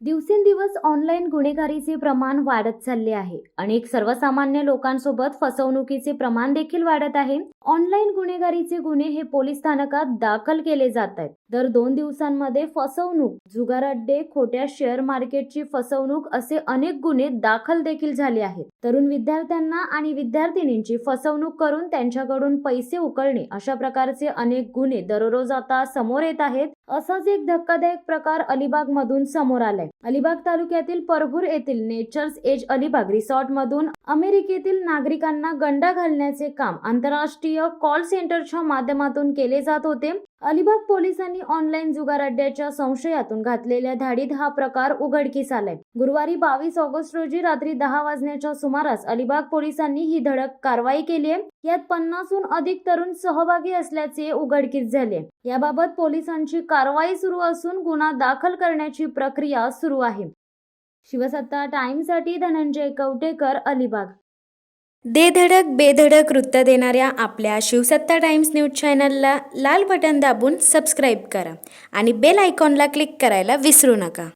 दिवसेंदिवस ऑनलाईन गुन्हेगारीचे प्रमाण वाढत चालले आहे. अनेक सर्वसामान्य लोकांसोबत फसवणुकीचे प्रमाण देखील वाढत आहे. ऑनलाईन गुन्हेगारीचे गुन्हे हे पोलीस स्थानकात दाखल केले जात आहेत. दर 2 दिवसांमध्ये फसवणूक, जुगार अड्डे, खोट्या शेअर मार्केटची फसवणूक असे अनेक गुन्हे दाखल देखील झाले आहेत. तरुण विद्यार्थ्यांना आणि विद्यार्थिनींची फसवणूक करून त्यांच्याकडून पैसे उकळणे अशा प्रकारचे अनेक गुन्हे दररोज आता समोर येत आहेत. असाच एक धक्कादायक प्रकार अलिबाग मधून समोर आलाय. अलिबाग तालुक्यातील परभूर येथील नेचर्स एज अलिबाग रिसॉर्ट मधून अमेरिकेतील नागरिकांना गंडा घालण्याचे काम आंतरराष्ट्रीय कॉल सेंटरच्या माध्यमातून केले जात होते. अलिबाग पोलिसांनी ऑनलाईन जुगार अड्ड्याच्या संशयातून घातलेल्या धाडीत हा प्रकार उघडकीस आलाय. गुरुवारी 22 ऑगस्ट रोजी रात्री 10 वाजण्याच्या सुमारास अलिबाग पोलिसांनी ही धडक कारवाई केली आहे. यात 50हून अधिक तरुण सहभागी असल्याचे उघडकीस झाले. याबाबत पोलिसांची कारवाई सुरू असून गुन्हा दाखल करण्याची प्रक्रिया सुरू आहे. शिवसत्ता टाइम्ससाठी धनंजय कवटेकर, अलिबाग. धडक बेधडक वृत्त देणाऱ्या आपल्या शिवसत्ता टाइम्स न्यूज चॅनलला लाल बटन दाबून सबस्क्राईब करा आणि बेल आयकॉनला क्लिक करायला विसरू नका.